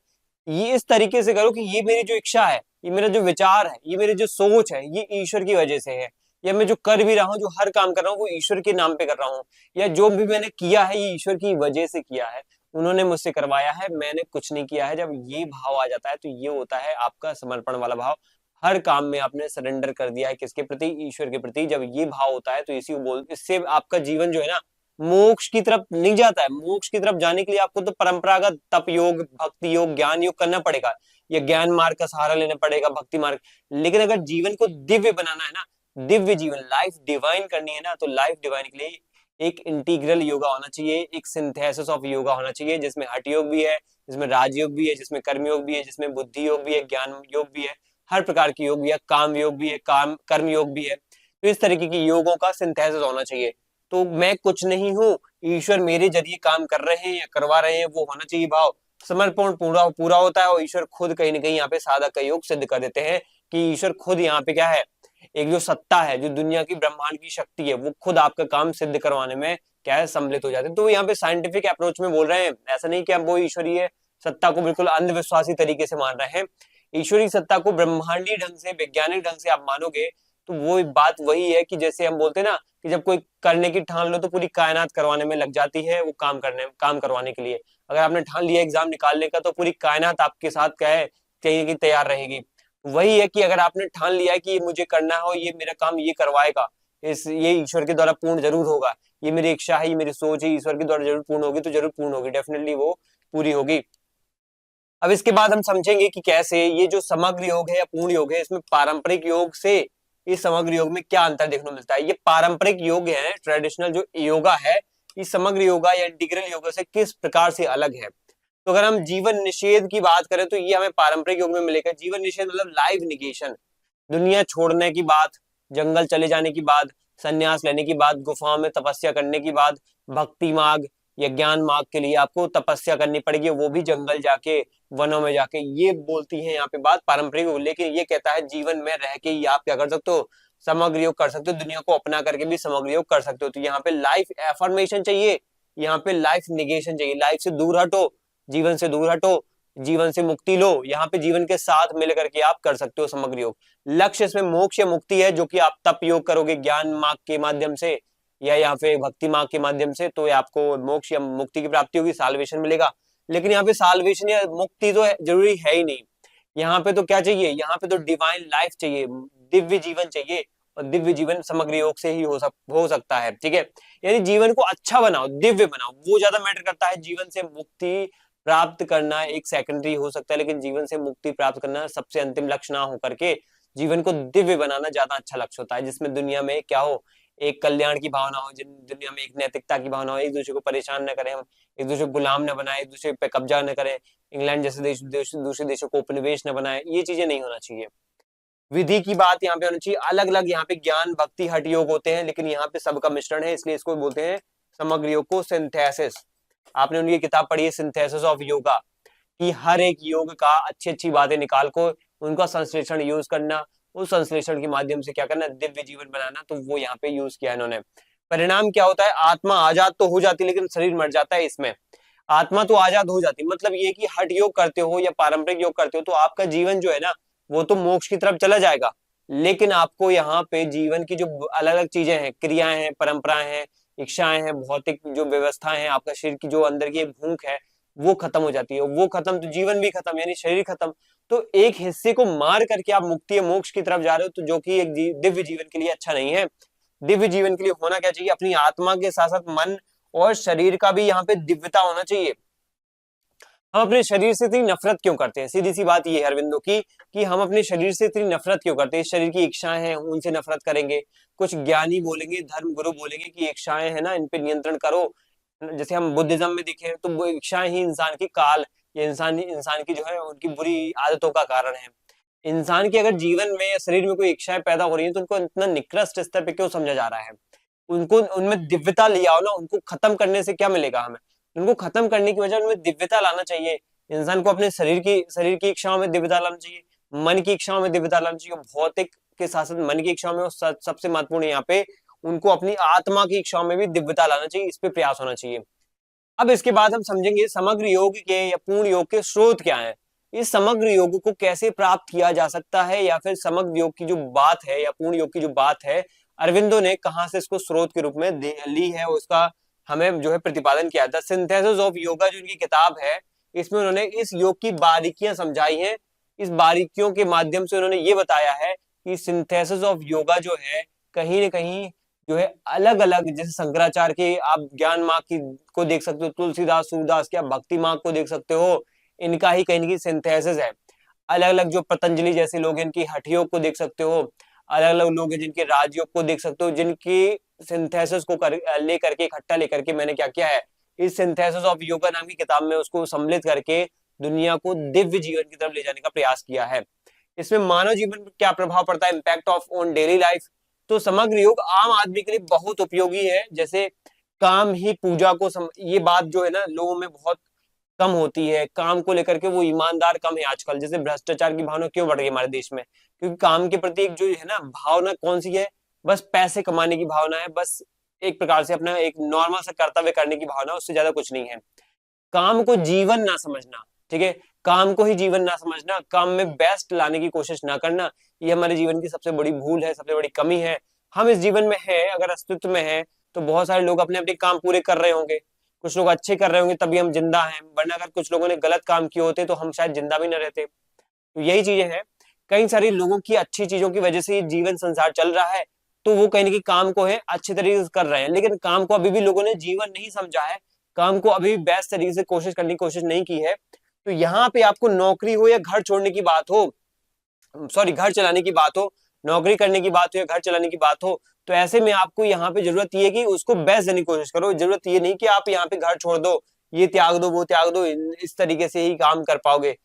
ये इस तरीके से करो कि ये मेरी जो इच्छा है, ये मेरा जो विचार है, ये मेरी जो सोच है, ये ईश्वर की वजह से है। या मैं जो कर भी रहा हूँ, जो हर काम कर रहा हूँ, वो ईश्वर के नाम पे कर रहा हूँ। या जो भी मैंने किया है, ये ईश्वर की वजह से किया है, उन्होंने मुझसे करवाया है, मैंने कुछ नहीं किया है। जब ये भाव आ जाता है तो ये होता है आपका समर्पण वाला भाव। हर काम में आपने सरेंडर कर दिया है, किसके प्रति, ईश्वर के प्रति। जब ये भाव होता है तो इसी को बोल, इससे आपका जीवन जो है ना, मोक्ष की तरफ नहीं जाता है। मोक्ष की तरफ जाने के लिए आपको तो परंपरागत तप योग, भक्ति योग, ज्ञान योग करना पड़ेगा, या ज्ञान मार्ग का सहारा लेना पड़ेगा, भक्ति मार्ग। लेकिन अगर जीवन को दिव्य बनाना है ना, दिव्य जीवन, लाइफ डिवाइन करनी है ना, तो लाइफ डिवाइन के लिए एक इंटीग्रल योगा होना चाहिए, एक सिंथेसिस ऑफ योगा होना चाहिए, जिसमें हठ योग भी है, जिसमें राजयोग भी है, जिसमें कर्म योग भी है, जिसमें बुद्धि योग भी है, ज्ञान योग भी है, हर प्रकार की योग भी है, काम योग भी है, काम कर्म योग भी है। तो इस तरीके की योगों का सिंथेसिस होना चाहिए। तो मैं कुछ नहीं हूँ, ईश्वर मेरे जरिए काम कर रहे हैं या करवा रहे हैं, वो होना चाहिए भाव। समर्पण पूरा पूरा होता है, और ईश्वर खुद कहीं ना कहीं यहाँ पे साधक का योग सिद्ध कर देते हैं कि ईश्वर खुद यहाँ पे क्या है, एक जो सत्ता है, जो दुनिया की ब्रह्मांड की शक्ति है, वो खुद आपका काम सिद्ध करवाने में क्या है, सम्मिलित हो जाते हैं। तो यहाँ पे साइंटिफिक अप्रोच में बोल रहे हैं, ऐसा नहीं कि आप वो ईश्वरीय सत्ता को बिल्कुल अंधविश्वासी तरीके से मान रहे हैं। ईश्वरीय सत्ता को ब्रह्मांडी ढंग से, वैज्ञानिक ढंग से आप मानोगे तो वो बात वही है कि जैसे हम बोलते हैं ना कि जब कोई करने की ठान लो तो पूरी कायनात करवाने में लग जाती है, वो काम करवाने के लिए। अगर आपने ठान लिया एग्जाम निकालने का, तो पूरी कायनात आपके साथ क्या है, कहीं की तैयार रहेगी। वही है कि अगर आपने ठान लिया है कि ये मुझे करना है और ये मेरा काम ये करवाएगा, ये ईश्वर के द्वारा पूर्ण जरूर होगा, ये मेरी इच्छा है, ये मेरी सोच है, ईश्वर के द्वारा जरूर पूर्ण होगी, तो जरूर पूर्ण होगी, डेफिनेटली वो पूरी होगी। अब इसके बाद हम समझेंगे कि कैसे ये जो समग्र योग है या पूर्ण योग है, इसमें पारंपरिक योग से इस समग्र योग में क्या अंतर देखने को मिलता है। ये पारंपरिक योग है, ट्रेडिशनल जो योगा है, इस समग्र योगा या इंटीग्रल योगा से किस प्रकार से अलग है। तो अगर हम जीवन निषेध की बात करें तो ये हमें पारंपरिक योग में मिलेगा। जीवन निषेध मतलब लाइफ निगेशन, दुनिया छोड़ने की बात, जंगल चले जाने की बात, संन्यास लेने की बात, गुफाओं में तपस्या करने की बात, भक्ति मार्ग या ज्ञान मार्ग के लिए आपको तपस्या करनी पड़ेगी, वो भी जंगल जाके, वनों में जाके, ये बोलती है यहाँ पे बात पारंपरिक योग। लेकिन ये कहता है जीवन में रह के ही आप क्या कर सकते हो, समग्र योग कर सकते हो, दुनिया को अपना करके भी समग्र योग कर सकते हो। तो यहाँ पे लाइफ एफर्मेशन चाहिए, यहाँ पे लाइफ निगेशन चाहिए, लाइफ से दूर हटो, जीवन से दूर हटो, जीवन से मुक्ति लो। यहाँ पे जीवन के साथ मिल करके आप कर सकते हो समग्र योग। लक्ष्य इसमें मोक्ष या मुक्ति है, जो कि आप तप योग करोगे ज्ञान मार्ग के माध्यम से या यहाँ पे भक्ति मार्ग के माध्यम से, तो आपको मोक्ष या मुक्ति की प्राप्ति होगी, साल्वेशन मिलेगा। लेकिन यहाँ पे साल्वेशन या मुक्ति तो जरूरी है ही नहीं। यहाँ पे तो क्या चाहिए, यहाँ पे तो डिवाइन लाइफ चाहिए, दिव्य जीवन चाहिए, और दिव्य जीवन समग्र योग से ही हो सकता है। ठीक है, यानी जीवन को अच्छा बनाओ, दिव्य बनाओ, वो ज्यादा मैटर करता है। जीवन से मुक्ति प्राप्त करना एक सेकेंडरी हो सकता है, लेकिन जीवन से मुक्ति प्राप्त करना सबसे अंतिम लक्ष्य ना होकर के जीवन को दिव्य बनाना ज्यादा अच्छा लक्ष्य होता है, जिसमें दुनिया में क्या हो, एक कल्याण की भावना हो, दुनिया में एक नैतिकता की भावना हो, एक दूसरे को परेशान न करें हम, एक दूसरे को गुलाम न बनाए, एक दूसरे पे कब्जा न करें, इंग्लैंड जैसे दूसरे देशों को उपनिवेश न बनाए, ये चीजें नहीं होना चाहिए। विधि की बात यहाँ पे होनी चाहिए, अलग अलग यहाँ पे ज्ञान भक्ति हठ योग होते हैं, लेकिन यहाँ पे सबका मिश्रण है, इसलिए इसको बोलते हैं समग्र योग को सिंथेसिस। आपने उनकी किताब पढ़ी है सिंथेसिस ऑफ योगा, कि हर एक योग का अच्छी अच्छी बातें निकाल को उनका संश्लेषण यूज करना, उस संश्लेषण के माध्यम से क्या करना, दिव्य जीवन बनाना। तो वो यहाँ पे यूज किया इन्होंने। परिणाम क्या होता है, आत्मा आजाद तो हो जाती है, लेकिन शरीर मर जाता है। इसमें आत्मा तो आजाद हो जाती है, मतलब ये कि हठ योग करते हो या पारंपरिक योग करते हो तो आपका जीवन जो है ना, वो तो मोक्ष की तरफ चला जाएगा। लेकिन आपको यहाँ पे जीवन की जो अलग अलग चीजें हैं, क्रियाएं हैं, परंपराएं हैं, इच्छाएं हैं, भौतिक जो व्यवस्थाएं हैं, आपका शरीर की जो अंदर की एक भूख है वो खत्म हो जाती है। वो खत्म तो जीवन भी खत्म, यानी शरीर खत्म। तो एक हिस्से को मार करके आप मुक्ति या मोक्ष की तरफ जा रहे हो, तो जो कि एक दिव्य जीवन के लिए अच्छा नहीं है। दिव्य जीवन के लिए होना क्या चाहिए? अपनी आत्मा के साथ साथ मन और शरीर का भी यहाँ पे दिव्यता होना चाहिए। हम अपने शरीर से इतनी नफरत क्यों करते हैं? सीधी सी बात ये है अरविंदो की कि हम अपने शरीर से इतनी नफरत क्यों करते हैं? शरीर की इच्छाएं हैं, उनसे नफरत करेंगे। कुछ ज्ञानी बोलेंगे, धर्म गुरु बोलेंगे कि इच्छाएं है ना, इन पे नियंत्रण करो। जैसे हम बुद्धिज्म में देखें तो वो इच्छाएं ही इंसान की काल या इंसान की जो है उनकी बुरी आदतों का कारण है। इंसान के अगर जीवन में या शरीर में कोई इच्छाएं पैदा हो रही है तो उनको इतना निकृष्ट स्तर पे क्यों समझा जा रहा है? उनको उनमें दिव्यता ले आओ ना। उनको खत्म करने से क्या मिलेगा हमें? उनको खत्म करने की वजह उनमें दिव्यता लाना चाहिए। इंसान को अपने शरीर की इच्छाओं में दिव्यता लाना चाहिए, मन की इच्छाओं में दिव्यता लाना चाहिए। भौतिक के साथ साथ मन की इच्छाओं में, और सबसे महत्वपूर्ण यहाँ पे उनको अपनी आत्मा की इच्छाओं में भी दिव्यता लाना चाहिए। इस पे प्रयास होना चाहिए। अब इसके बाद हम समझेंगे समग्र योग के या पूर्ण योग के स्रोत क्या है। इस समग्र योग को कैसे प्राप्त किया जा सकता है, या फिर समग्र योग की जो बात है या पूर्ण योग की जो बात है, अरविंदो ने कहां से इसको स्रोत के रूप में ली है, उसका हमें जो है प्रतिपादन किया था। सिंथेसिस ऑफ योगा जो इनकी किताब है, इसमें उन्होंने इस योग की बारीकियां समझाई हैं। इस बारीकियों के माध्यम से उन्होंने ये बताया है कि सिंथेसिस ऑफ योगा जो है कहीं न कहीं जो है अलग अलग, जैसे शंकराचार्य के आप ज्ञान मार्ग की को देख सकते हो, तुलसीदास सूरदास के आप भक्ति मार्ग को देख सकते हो, इनका ही कहीं न कहीं सिंथेसिस है। अलग अलग जो पतंजलि जैसे लोग हैं, इनकी हठ योग को देख सकते हो। अलग अलग लोग हैं जिनके राजयोग को देख सकते हो, जिनकी सिंथेसिस को लेकर के, इकट्ठा लेकर के मैंने क्या किया है, इस सिंथेसिस ऑफ योगा नाम की किताब में उसको सम्मिलित करके दुनिया को दिव्य जीवन की तरफ ले जाने का प्रयास किया है। इसमें मानव जीवन पर क्या प्रभाव पड़ता है, impact of on daily life. तो समग्र योग आम आदमी के लिए बहुत उपयोगी है। जैसे काम ही पूजा को ये बात जो है ना लोगों में बहुत कम होती है। काम को लेकर के वो ईमानदार कम है आजकल। जैसे भ्रष्टाचार की भावना क्यों बढ़ रही है हमारे देश में? क्योंकि काम के प्रति एक जो है ना भावना कौन सी है, बस पैसे कमाने की भावना है। बस एक प्रकार से अपना एक नॉर्मल सा कर्तव्य करने की भावना, उससे ज्यादा कुछ नहीं है। काम को जीवन ना समझना, ठीक है, काम को ही जीवन ना समझना, काम में बेस्ट लाने की कोशिश ना करना, ये हमारे जीवन की सबसे बड़ी भूल है, सबसे बड़ी कमी है। हम इस जीवन में है, अगर अस्तित्व में है, तो बहुत सारे लोग अपने अपने काम पूरे कर रहे होंगे, कुछ लोग अच्छे कर रहे होंगे तभी हम जिंदा हैं, वरना अगर कुछ लोगों ने गलत काम किए होते तो हम शायद जिंदा भी न रहते। तो यही चीजें हैं। कई सारे लोगों की अच्छी चीजों की वजह से ये जीवन संसार चल रहा है, तो वो कहीं ना कहीं काम को है अच्छे तरीके से कर रहे हैं, लेकिन काम को अभी भी लोगों ने जीवन नहीं समझा है। काम को अभी भी बेस्ट तरीके से कोशिश करने की कोशिश नहीं की है। तो यहाँ पे आपको नौकरी हो या घर छोड़ने की बात हो, सॉरी घर चलाने की बात हो, नौकरी करने की बात हो या घर चलाने की बात हो, तो ऐसे में आपको यहाँ पे जरूरत ये है कि उसको बेस्ट देने की कोशिश करो। जरूरत ये नहीं कि आप यहाँ पे घर छोड़ दो, ये त्याग दो, वो त्याग दो, इस तरीके से ही काम कर पाओगे।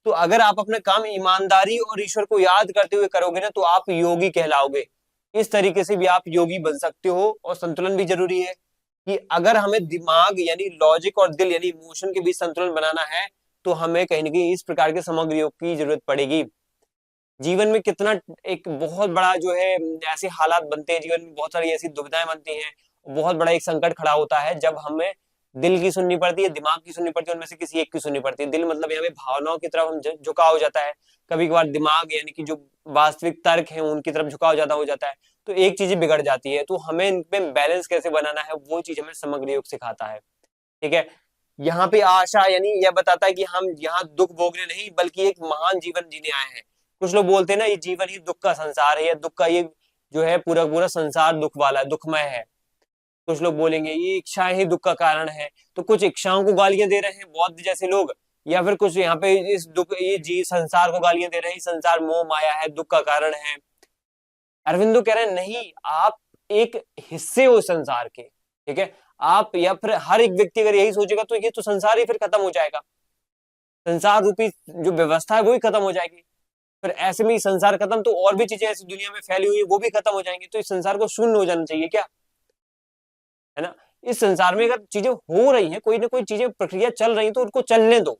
तो अगर आप अपना काम ईमानदारी और ईश्वर को याद करते हुए करोगे ना, तो आप योगी कहलाओगे। इस तरीके से भी आप योगी बन सकते हो। और संतुलन भी जरूरी है कि अगर हमें दिमाग यानी लॉजिक और दिल यानी इमोशन के बीच संतुलन बनाना है, तो हमें कहीं ना कहीं इस प्रकार के समग्र योग की जरूरत पड़ेगी। जीवन में कितना एक बहुत बड़ा जो है ऐसे हालात बनते हैं, जीवन में बहुत सारी ऐसी दुविधाएं बनती हैं, बहुत बड़ा एक संकट खड़ा होता है जब हमें दिल की सुननी पड़ती है, दिमाग की सुननी पड़ती है, उनमें से किसी एक की सुननी पड़ती है। दिल मतलब यहाँ पे भावनाओं की तरफ हम झुकाव हो जाता है, कभी कभार दिमाग यानी कि जो वास्तविक तर्क है उनकी तरफ झुकाव ज्यादा हो जाता है, तो एक चीज बिगड़ जाती है। तो हमें इनमें बैलेंस कैसे बनाना है, वो चीज हमें समग्र योग सिखाता है। ठीक है, यहाँ पे आशा यानी यह बताता है कि हम यहाँ दुख भोगने नहीं बल्कि एक महान जीवन जीने आए हैं। कुछ लोग बोलते हैं ना ये जीवन ही दुख का संसार है, या दुख का ये जो है पूरा पूरा संसार दुख वाला है, दुखमय है। कुछ लोग बोलेंगे ये इच्छाएं ही दुख का कारण है। तो कुछ इच्छाओं को गालियां दे रहे हैं बौद्ध जैसे लोग, या फिर कुछ यहाँ पे इस दुख ये जी संसार को गालियां दे रहे हैं, संसार मोह माया है, दुख का कारण है। अरविंदो कह रहे हैं नहीं, आप एक हिस्से हो संसार के। ठीक है, आप या फिर हर एक व्यक्ति अगर यही सोचेगा तो ये तो संसार ही फिर खत्म हो जाएगा। संसार रूपी जो व्यवस्था है वो ही खत्म हो जाएगी। फिर ऐसे में संसार खत्म तो और भी चीजें ऐसी दुनिया में फैली हुई है वो भी खत्म हो जाएंगी। तो इस संसार को शून्य हो जाना चाहिए क्या, है ना? इस संसार में अगर चीजें हो रही हैं, कोई ना कोई चीजें प्रक्रिया चल रही है, तो उनको चलने दो,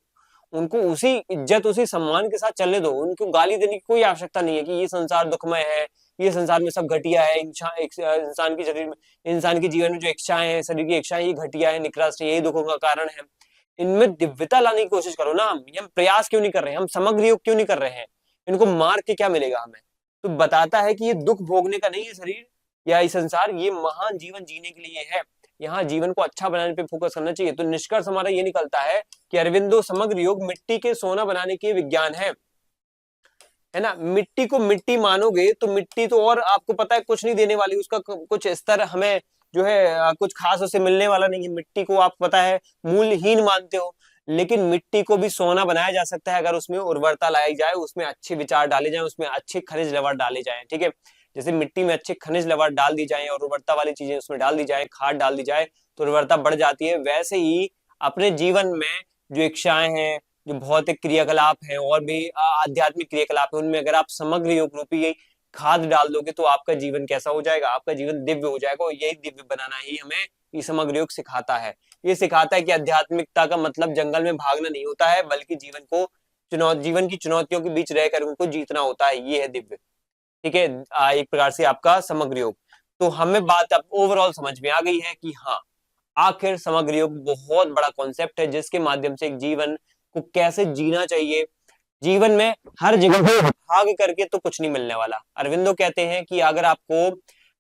उनको उसी इज्जत उसी सम्मान के साथ चलने दो। उनको गाली देने की कोई आवश्यकता नहीं है कि ये संसार दुखमय है, ये संसार में सब घटिया है। इंसान की शरीर में, इंसान के जीवन में जो इच्छाएं हैं, शरीर की इच्छाएं, ये घटिया है, निकृष्ट है, यही दुखों का कारण है। इनमें दिव्यता लाने की कोशिश करो ना। हम प्रयास क्यों नहीं कर रहे हैं, हम समग्र योग क्यों नहीं कर रहे हैं? इनको मार के क्या मिलेगा हमें? तो बताता है कि ये दुख भोगने का नहीं है शरीर या ये संसार, ये महान जीवन जीने के लिए है। यहाँ जीवन को अच्छा बनाने पे फोकस करना चाहिए। तो निष्कर्ष हमारा ये निकलता है कि अरविंदो समग्र योग मिट्टी के सोना बनाने के विज्ञान है ना। मिट्टी को मिट्टी मानोगे तो मिट्टी तो और आपको पता है कुछ नहीं देने वाली, उसका कुछ स्तर हमें जो है कुछ खास उसे मिलने वाला नहीं है। मिट्टी को आप पता है मूल्यहीन मानते हो, लेकिन मिट्टी को भी सोना बनाया जा सकता है अगर उसमें उर्वरता लाई जाए, उसमें अच्छे विचार डाले जाए, उसमें अच्छे खनिज लवण डाले जाए। ठीक है, जैसे मिट्टी में अच्छे खनिज लवण डाल दी जाए और उर्वरता वाली चीजें उसमें डाल दी जाए, खाद डाल दी जाए, तो उर्वरता बढ़ जाती है। वैसे ही अपने जीवन में जो इच्छाएं हैं, जो भौतिक क्रियाकलाप है और भी आध्यात्मिक क्रियाकलाप है, उनमें अगर आप समग्र योग रूपी खाद डाल दोगे तो आपका जीवन कैसा हो जाएगा? आपका जीवन दिव्य हो जाएगा। और यही दिव्य बनाना ही हमें ये समग्र योग सिखाता है। ये सिखाता है कि आध्यात्मिकता का मतलब जंगल में भागना नहीं होता है, बल्कि जीवन की चुनौतियों के बीच रहकर उनको जीतना होता है। ये है दिव्य। ठीक है, एक प्रकार से आपका समग्र योग। तो हमें बात अब ओवरऑल समझ में आ गई है कि हाँ, आखिर समग्र योग बहुत बड़ा कॉन्सेप्ट है जिसके माध्यम से एक जीवन को कैसे जीना चाहिए। जीवन में हर जगह भाग करके तो कुछ नहीं मिलने वाला। अरविंदो कहते हैं कि अगर आपको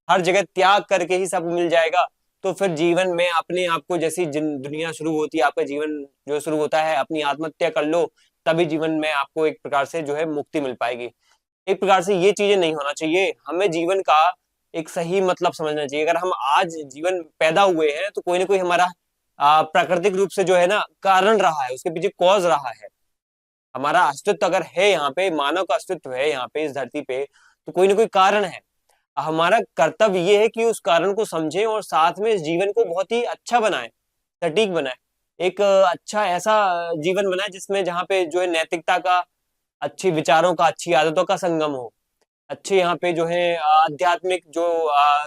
हर जगह त्याग करके ही सब मिल जाएगा तो फिर जीवन में अपने आप को जैसी दुनिया शुरू होती है, आपका जीवन जो शुरू होता है, अपनी आत्महत्या कर लो, तभी जीवन में आपको एक प्रकार से जो है मुक्ति मिल पाएगी। एक प्रकार से ये चीजें नहीं होना चाहिए। हमें जीवन का एक सही मतलब समझना चाहिए। अगर हम आज जीवन पैदा हुए हैं तो कोई ना कोई हमारा प्राकृतिक रूप से जो है ना कारण रहा है, उसके पीछे कॉज रहा है। हमारा अस्तित्व अगर है यहाँ पे, मानव का अस्तित्व है यहाँ पे इस धरती पे, तो कोई ना कोई कारण है। हमारा कर्तव्य ये है कि उस कारण को समझें और साथ में इस जीवन को बहुत ही अच्छा बनाए, सटीक बनाए, एक अच्छा ऐसा जीवन बनाए जिसमें जहाँ पे जो है नैतिकता का, अच्छे विचारों का, अच्छी आदतों का संगम हो। अच्छे यहाँ पे जो है आध्यात्मिक जो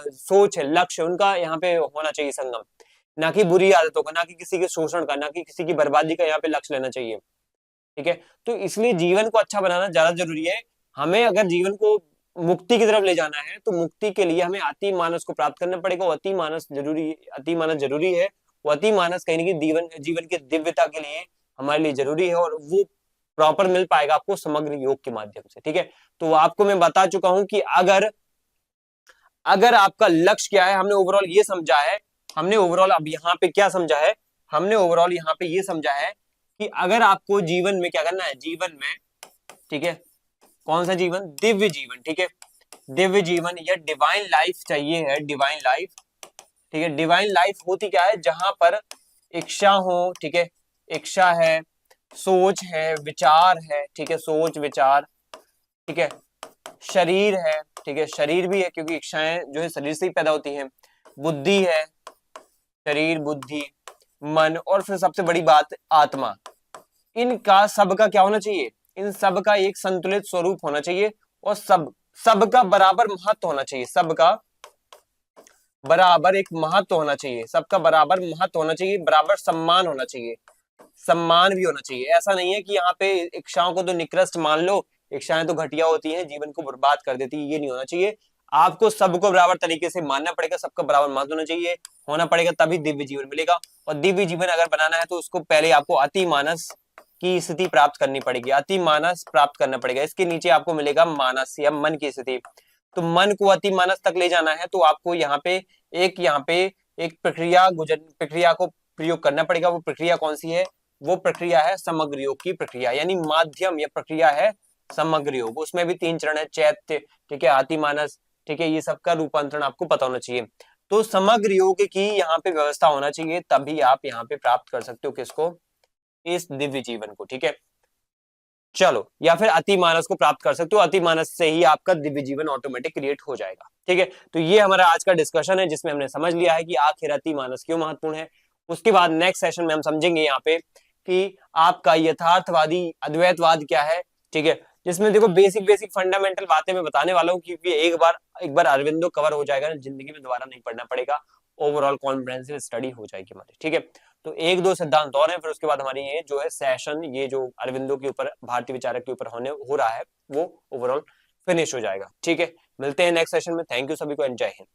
सोच है, लक्ष्य उनका यहाँ पे होना चाहिए संगम। ना कि बुरी आदतों का, ना कि किसी के शोषण का, ना कि किसी की बर्बादी का यहाँ पे लक्ष्य लेना चाहिए। ठीक है, तो इसलिए जीवन को अच्छा बनाना ज्यादा जरूरी है। हमें अगर जीवन को मुक्ति की तरफ ले जाना है तो मुक्ति के लिए हमें अति मानस को प्राप्त करना पड़ेगा। अति मानस जरूरी है। वो अति मानस कहीं ना कहीं जीवन की दिव्यता के लिए हमारे लिए जरूरी है, और वो प्रॉपर मिल पाएगा आपको समग्र योग के माध्यम से। ठीक है, तो आपको मैं बता चुका हूं कि अगर अगर आपका लक्ष्य क्या है, हमने ओवरऑल ये समझा है। हमने ओवरऑल अब यहाँ पे क्या समझा है? हमने ओवरऑल यहाँ पे ये समझा है कि अगर आपको जीवन में क्या करना है, जीवन में, ठीक है, कौन सा जीवन? दिव्य जीवन। ठीक है, दिव्य जीवन या डिवाइन लाइफ चाहिए है, डिवाइन लाइफ। ठीक है, डिवाइन लाइफ होती क्या है? जहां पर इच्छा हो, ठीक है, इच्छा है, सोच है, विचार है, ठीक है, सोच विचार, ठीक है, शरीर है, ठीक है, शरीर भी है क्योंकि इच्छाएं जो है शरीर से ही पैदा होती हैं, बुद्धि है, शरीर, बुद्धि, मन, और फिर सबसे बड़ी बात आत्मा। इनका सबका क्या होना चाहिए? इन सब का एक संतुलित स्वरूप होना चाहिए और सबका बराबर महत्व होना चाहिए। सबका बराबर एक महत्व होना चाहिए, सबका बराबर महत्व होना चाहिए, बराबर सम्मान होना चाहिए, सम्मान भी होना चाहिए। ऐसा नहीं है कि यहाँ पे इच्छाओं को तो निकृष्ट मान लो, इच्छाएं तो घटिया होती हैं, जीवन को बर्बाद कर देती है, ये नहीं होना चाहिए। आपको सबको बराबर तरीके से मानना पड़ेगा, सबका बराबर महत्व होना पड़ेगा, तभी दिव्य जीवन मिलेगा। और दिव्य जीवन अगर बनाना है तो उसको पहले आपको अति मानस की स्थिति प्राप्त करनी पड़ेगी, अति मानस प्राप्त करना पड़ेगा। इसके नीचे आपको मिलेगा मानस या मन की स्थिति। तो मन को अति मानस तक ले जाना है तो आपको यहाँ पे एक प्रक्रिया को प्रयोग करना पड़ेगा। वो प्रक्रिया कौन सी है? वो प्रक्रिया है समग्र योग की प्रक्रिया, यानी माध्यम या प्रक्रिया है समग्र योग। उसमें भी 3 चरण है, चैत्य, ठीक है, अति मानस, ठीक है, ये सबका रूपांतरण आपको पता होना चाहिए। तो समग्र योग की यहाँ पे व्यवस्था होना चाहिए, तभी आप यहाँ पे प्राप्त कर सकते हो किसको? इस दिव्य जीवन को। ठीक है, चलो, या फिर अति मानस को प्राप्त कर सकते हो, अति मानस से ही आपका दिव्य जीवन ऑटोमेटिक क्रिएट हो जाएगा। ठीक है, तो ये हमारा आज का डिस्कशन है जिसमें हमने समझ लिया है कि आखिर अति मानस क्यों महत्वपूर्ण है। उसके बाद नेक्स्ट सेशन में हम समझेंगे यहाँ पे कि आपका यथार्थवादी अद्वैतवाद क्या है। ठीक है, जिसमें देखो बेसिक फंडामेंटल बातें मैं बताने वाला हूँ, क्योंकि एक बार अरविंदो कवर हो जाएगा ना, जिंदगी में दोबारा नहीं पढ़ना पड़ेगा, ओवरऑल कॉम्प्रिहेंसिव स्टडी हो जाएगी हमारी। ठीक है, तो 1-2 सिद्धांत और हैं, फिर उसके बाद हमारी ये जो है सेशन, ये जो अरविंदो के ऊपर, भारतीय विचारक के ऊपर हो रहा है, वो ओवरऑल फिनिश हो जाएगा। ठीक है, मिलते हैं नेक्स्ट सेशन में। थैंक यू सभी को, एंड जय हिंद।